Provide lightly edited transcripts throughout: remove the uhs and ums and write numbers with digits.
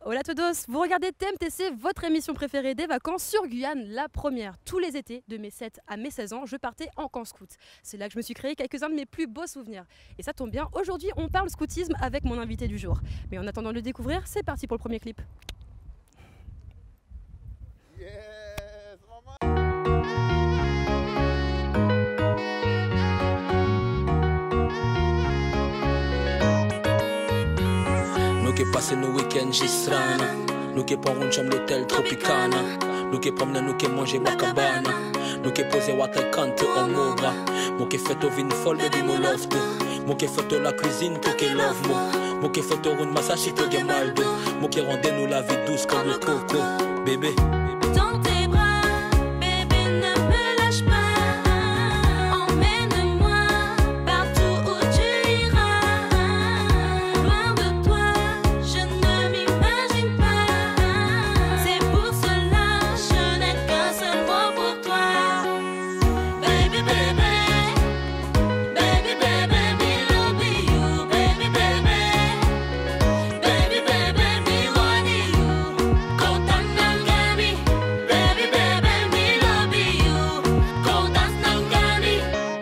Hola todos, vous regardez TMTC, votre émission préférée des vacances sur Guyane, la première. Tous les étés, de mes 7 à mes 16 ans, je partais en camp scout. C'est là que je me suis créé quelques-uns de mes plus beaux souvenirs. Et ça tombe bien, aujourd'hui on parle scoutisme avec mon invité du jour. Mais en attendant de le découvrir, c'est parti pour le premier clip. Yes, maman. Nous qui passons nos week-ends gistrana, nous qui prenons une chambre l'hôtel Tropicana, nous qui promenons, nous qui mangons Bacabana, nous qui posons water cante au Moga, nous qui faisons vin folle baby mo love to, nous qui faisons la cuisine pour que love mo, nous qui faisons une massage si tu as mal de, nous qui rendons nous la vie douce comme le coco, bébé. Dans tes bras, bébé, ne me lâche pas. Emmène-moi partout où tu iras. Loin de toi, je ne m'imagine pas. C'est pour cela, je n'ai qu'un seul mot pour toi. Baby, baby, baby, baby, me love you. Baby, baby, baby, baby, me want you. Kotan nangami, baby, baby, me love you. Kotan nangami,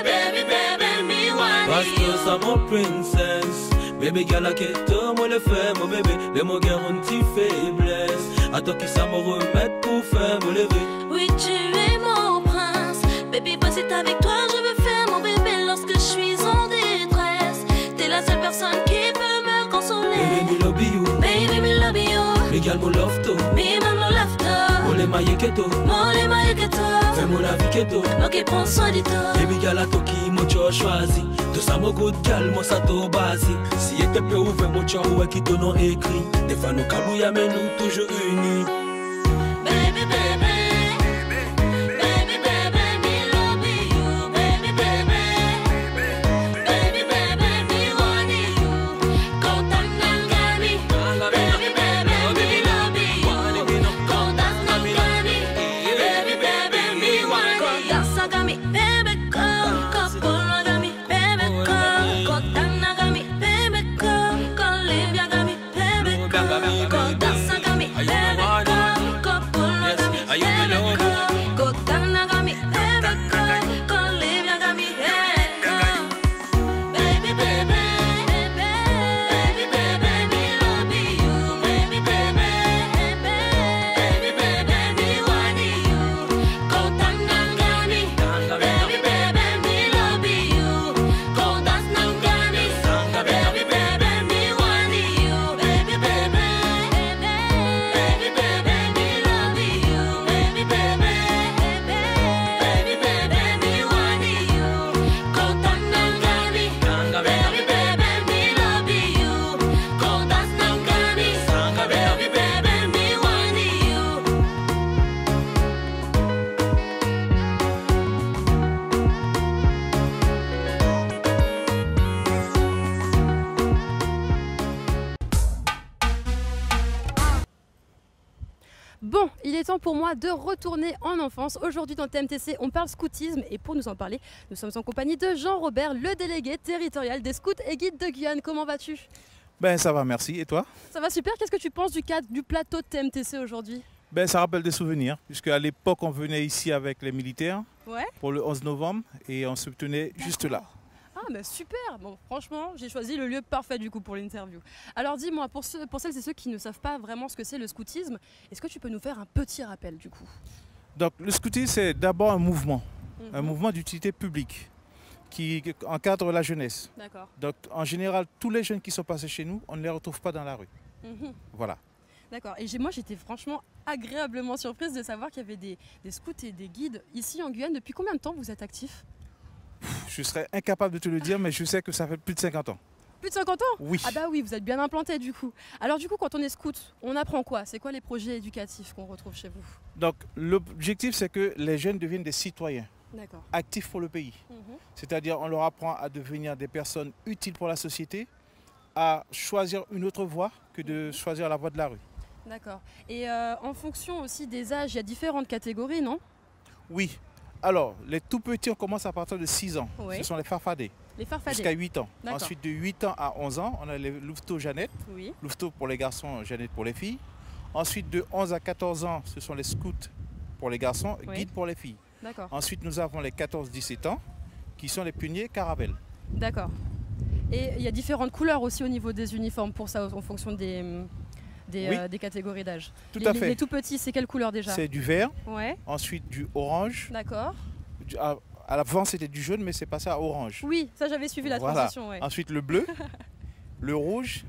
baby, baby, me want Parce que you. ça mon princess, baby girl a keto, moi le fais mon bébé, les mots guerre une petite faiblesse, à toi qui ça me remettre pour faire me lever. Oui, tu es mon prince. Baby boy, c'est avec toi je veux faire mon bébé lorsque je suis en détresse. T'es la seule personne qui peut me Baby consoler. me love you, Baby, me love you. les gars me love to, Me, maman, love moi toi. les mailles keto, Mon les mailles que toi. fais-moi la vie keto. Moi qui prends soin de toi. Baby girl a toi qui moi tu as choisi, tout ça mon good girl, moi ça t'au basi. Si était peu ouvert moi tu as ouais qui ton nom écrit, des fois nous cabouilla mais nous toujours unis. Baby, baby. Baby, baby, me love you. Baby, baby. Baby, baby, me want you. Kotan nangami. Baby, baby, me love you. Kotan nangami. Baby, baby, me want you. Kotan nangami, baby, couple nangami, baby, Kotan nangami, baby, Olivia nangami, baby, Kotan nangami, baby, couple nangami, baby, Kotan nangami, baby, Olivia nangami, baby, baby, baby, baby, me love you, baby, baby, baby, baby, me want you, Kotan nangami, baby, baby, me love you, Kotan nangami, baby, baby, me want you, baby, baby, baby, baby, me love you, baby, baby, baby, me want you, Kotan nangami, baby, baby, me love you, Kotan nangami, baby, baby, me want you. Bon, il est temps pour moi de retourner en enfance. Aujourd'hui dans TMTC, on parle scoutisme et pour nous en parler, nous sommes en compagnie de Jean-Robert, le délégué territorial des scouts et guides de Guyane. Comment vas-tu? Ben ça va, merci. Et toi? Ça va super, qu'est-ce que tu penses du cadre du plateau de TMTC aujourd'hui? Ben ça rappelle des souvenirs, puisque à l'époque on venait ici avec les militaires Ouais. pour le 11 novembre et on se tenait juste là. Ah bah super, bon franchement j'ai choisi le lieu parfait du coup pour l'interview. Alors dis-moi, pour celles et ceux qui ne savent pas vraiment ce que c'est le scoutisme, est-ce que tu peux nous faire un petit rappel du coup? Donc le scoutisme c'est d'abord un mouvement d'utilité publique qui encadre la jeunesse. D'accord. Donc en général tous les jeunes qui sont passés chez nous, on ne les retrouve pas dans la rue. Mhm. Voilà. D'accord, et moi j'étais franchement agréablement surprise de savoir qu'il y avait des scouts et des guides ici en Guyane. Depuis combien de temps vous êtes actifs? Je serais incapable de te le dire, mais je sais que ça fait plus de 50 ans. Plus de 50 ans? Oui. Ah bah oui, vous êtes bien implanté du coup. Alors du coup quand on est scout, on apprend quoi? C'est quoi les projets éducatifs qu'on retrouve chez vous? Donc l'objectif c'est que les jeunes deviennent des citoyens D'accord. actifs pour le pays. Mhm. C'est-à-dire on leur apprend à devenir des personnes utiles pour la société, à choisir une autre voie que de choisir la voie de la rue. D'accord. Et en fonction aussi des âges, il y a différentes catégories, non? Oui, Alors, les tout petits, on commence à partir de 6 ans. Oui. Ce sont les farfadets. Les farfadets. Jusqu'à 8 ans. D'accord. Ensuite, de 8 ans à 11 ans, on a les louveteaux Jeannette. Oui. Louveteaux pour les garçons, Jeannette pour les filles. Ensuite, de 11 à 14 ans, ce sont les scouts pour les garçons, Oui. guides pour les filles. D'accord. Ensuite, nous avons les 14-17 ans, qui sont les pionniers caravelles. D'accord. Et il y a différentes couleurs aussi au niveau des uniformes pour ça, en fonction des catégories d'âge. Tout à fait. Les tout petits, c'est quelle couleur déjà? C'est du vert, Ouais, ensuite du orange. d'accord. À l'avant, c'était du jaune, mais c'est passé à orange. Oui, ça j'avais suivi la Voilà. transition. Ouais. Ensuite, le bleu, le rouge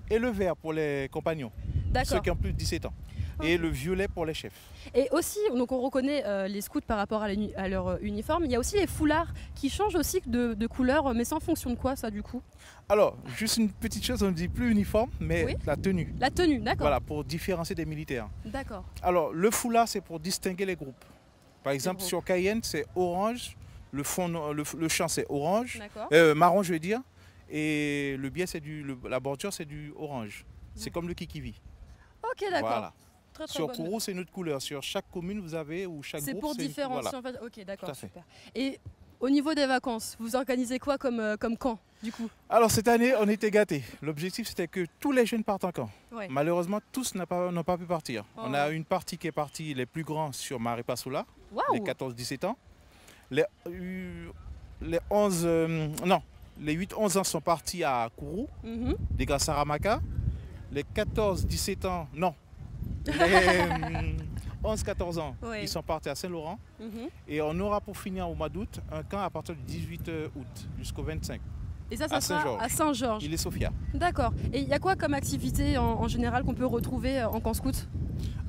et le vert pour les compagnons, ceux D'accord. qui ont plus de 17 ans. Et le violet pour les chefs. Et aussi, donc on reconnaît les scouts par rapport à leur uniforme. Il y a aussi les foulards qui changent aussi de couleur, mais c'est en fonction de quoi ça du coup? Alors, juste une petite chose, on ne dit plus uniforme, mais Oui. la tenue. La tenue, d'accord. Voilà, pour différencier des militaires. D'accord. Alors, le foulard, c'est pour distinguer les groupes. Par exemple, groupes. sur Cayenne, c'est orange, le champ, c'est orange, D'accord. marron, je veux dire, et le biais, c'est la bordure, c'est du orange. C'est comme le kikivi. Ok, d'accord. Voilà. Très, très Sur bonne. Kourou, c'est une autre couleur. Sur chaque commune, vous avez, ou chaque C'est groupe, pour une- différencier voilà. en fait. Ok, d'accord, Tout à fait. super. Et au niveau des vacances, vous organisez quoi comme camp du coup? Alors, cette année, on était gâtés. L'objectif, c'était que tous les jeunes partent en camp. Ouais. Malheureusement, tous n'ont pas pu partir. Oh. On a une partie qui est partie, les plus grands, sur Maripasoula, les Waouh. 14-17 ans. Les 8-11 ans sont partis à Kourou, Mhm. des gars Saramaka. Les 14-17 ans, non. Les 11-14 ans, Ouais. ils sont partis à Saint-Laurent. Mhm. Et on aura pour finir au mois d'août un camp à partir du 18 août jusqu'au 25. Et ça À sera Saint-Georges. à Saint-Georges. Il est Sophia. D'accord. Et il y a quoi comme activité en général qu'on peut retrouver en camp scout?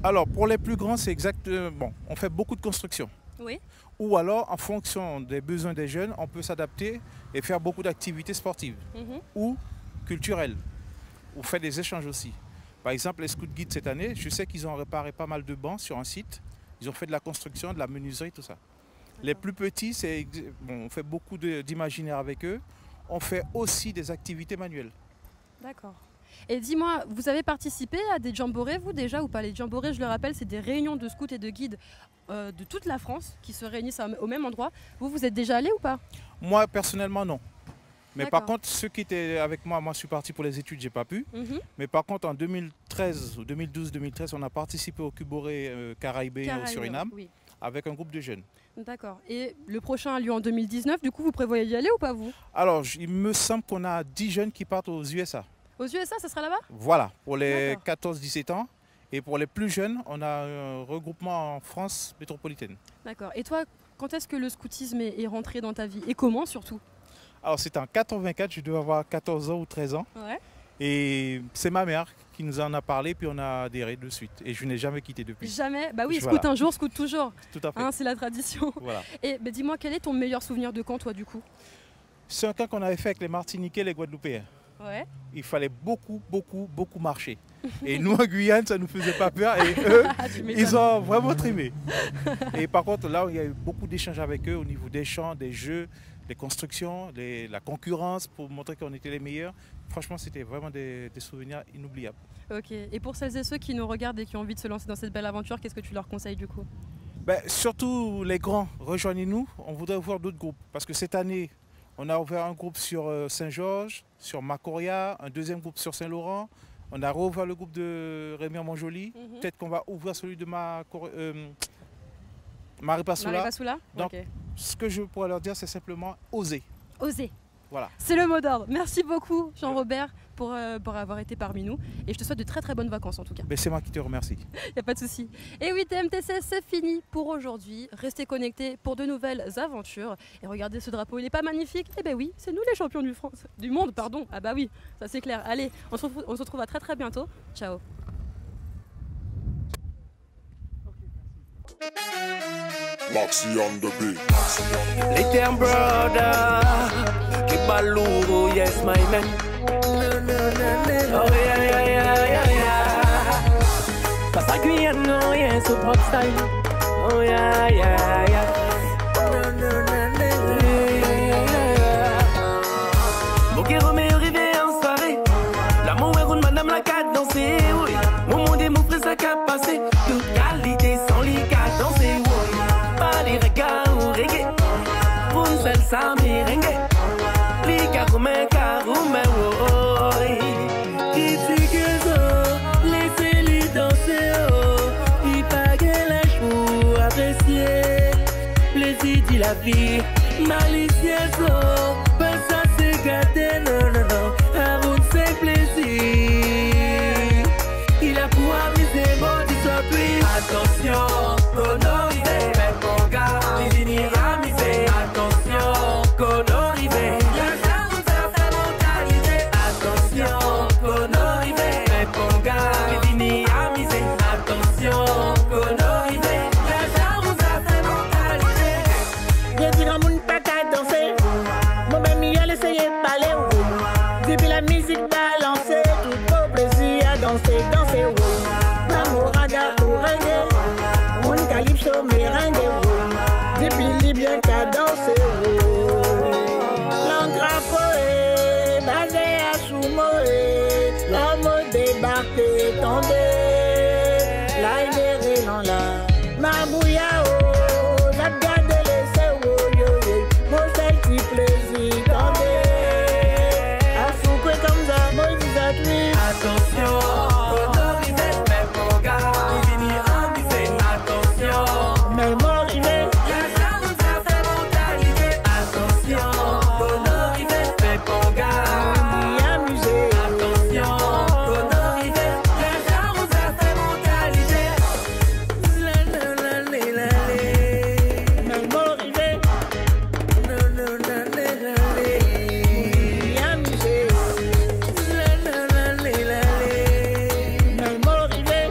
Alors pour les plus grands, c'est exact. Bon, on fait beaucoup de construction. Oui. Ou alors, en fonction des besoins des jeunes, on peut s'adapter et faire beaucoup d'activités sportives Mhm. ou culturelles. Ou faire des échanges aussi. Par exemple, les scouts guides cette année, je sais qu'ils ont réparé pas mal de bancs sur un site. Ils ont fait de la construction, de la menuiserie, tout ça. Les plus petits, on fait beaucoup d'imaginaire avec eux. On fait aussi des activités manuelles. D'accord. Et dis-moi, vous avez participé à des jamborees, vous déjà ou pas? Les jamborees, je le rappelle, c'est des réunions de scouts et de guides de toute la France qui se réunissent au même endroit. Vous êtes déjà allé ou pas? Moi, personnellement, non. Mais par D'accord. contre, ceux qui étaient avec moi, je suis parti pour les études, j'ai pas pu. Mhm. Mais par contre, en 2013 ou 2012-2013, on a participé au Cuboré Caraïbes au Suriname Oui. avec un groupe de jeunes. D'accord. Et le prochain a lieu en 2019, du coup, vous prévoyez d'y aller ou pas, vous? Alors, il me semble qu'on a 10 jeunes qui partent aux USA. Aux USA, ça sera là-bas? Voilà, pour les D'accord. 14-17 ans. Et pour les plus jeunes, on a un regroupement en France métropolitaine. D'accord. Et toi, quand est-ce que le scoutisme est rentré dans ta vie? Et comment surtout? Alors, c'était en 84, je devais avoir 14 ans ou 13 ans. Ouais. Et c'est ma mère qui nous en a parlé, puis on a adhéré de suite. Et je n'ai jamais quitté depuis. Jamais? Bah oui, Voilà. scout un jour, scout toujours. Tout à fait. Hein, c'est la tradition. Voilà. Et bah, dis-moi, quel est ton meilleur souvenir de camp, toi, du coup? C'est un cas qu'on avait fait avec les Martiniquais et les Guadeloupéens. Ouais. Il fallait beaucoup marcher. Et nous, en Guyane, ça ne nous faisait pas peur. Et eux, Tu m'étonnes. ils ont vraiment trimé. Et par contre, là, il y a eu beaucoup d'échanges avec eux au niveau des champs, des jeux, des constructions, la concurrence pour montrer qu'on était les meilleurs. Franchement, c'était vraiment des souvenirs inoubliables. Ok. Et pour celles et ceux qui nous regardent et qui ont envie de se lancer dans cette belle aventure, qu'est-ce que tu leur conseilles du coup? Surtout les grands, rejoignez-nous. On voudrait voir d'autres groupes. Parce que cette année, on a ouvert un groupe sur Saint-Georges, sur Macoria, un deuxième groupe sur Saint-Laurent. On a rouvert le groupe de Rémy-Montjoly. Mhm. Peut-être qu'on va ouvrir celui de Maripasoula. Maripasoula. Donc, Ok. Ce que je pourrais leur dire, c'est simplement oser. Oser. Voilà. C'est le mot d'ordre. Merci beaucoup, Jean-Robert, pour avoir été parmi nous. Et je te souhaite de très très bonnes vacances en tout cas. Mais c'est moi qui te remercie. Il n'y a pas de souci. Et oui, TMTC, c'est fini pour aujourd'hui. Restez connectés pour de nouvelles aventures. Et regardez ce drapeau, il n'est pas magnifique? Eh ben oui, c'est nous les champions du monde, pardon. Ah bah oui, ça c'est clair. Allez, on se retrouve à très très bientôt. Ciao. Moxie on the beat. Little brother, Kibaloo, yes my man. Oh yeah yeah yeah yeah yeah. Cause I Guyane, oh yeah, so pop style. Oh yeah yeah yeah. Mon Guéron est arrivé en soirée. L'amour est roule, madame la carte danser, oui. Mon monde est mon frère, ça qu'a passé. Toute qualité sans les cas danser, oui. Pas les regards ou dansa merengue. Lika kume karume woi. Kitikezo, laissez-les danser oh. Il pague les pour apprécier. Plaisir de la vie, malicieuse oh. Pas ça c'est gâté, non non non. Avant c'est plaisir. Il a pour amuser mon disopli. Attention, Konoribé, mais mon gars, il finira amusé. Attention, Konoribé, la charme nous a fait mentalité. Attention, Konoribé, mais mon gars, il finira amusé. Attention, Konoribé, la charme nous a fait mentalité. Je dirais mon tata danser, mon même y a essayé de parler. Depuis la musique balancée, tout beau plaisir à danser, danser. Mamoraga ou reggae, mon calypso merengue. Depuis libyen qu'à danser. L'engrapoé, basé à Soumoé, l'homme débarqué, tombé. Là il est rélan là, Mabouya oh, la garde laissé oh yo yo, mon seul petit plaisir, tombé. À Foucault comme ça, moi je dis à lui. Attention, Konoribé, mais mon gars, il finira amusé. Attention, Mais mon rivet, la charme nous a fait mentalité. Attention, Konoribé, mais mon gars, il est amusé. attention, Konoribé, la charme nous a fait mentalité. La la la la la la. Mais mon rivet, La la la la la la. il est amusé. La la la la la la. Mais mon rivet,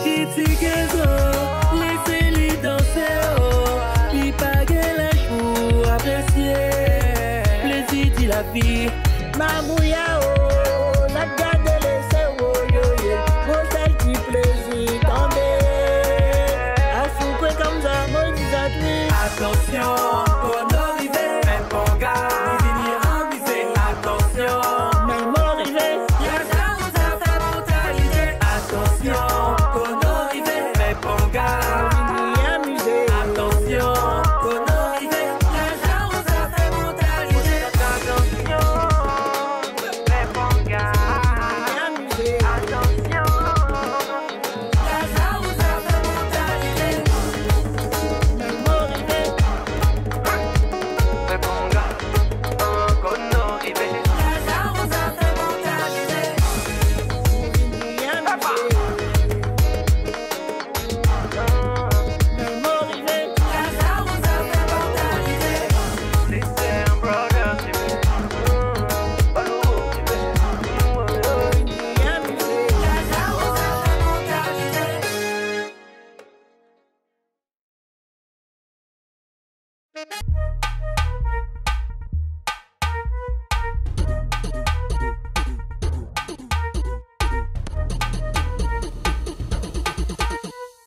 Kitikezo, laissez-les danser oh. Il pague les pour apprécier. Plaisir de la vie. Mabouya oh, la garde laissé oh yo yo, mon seul petit plaisir, tombé. À Foucault comme ça, moi je dis à lui. Attention,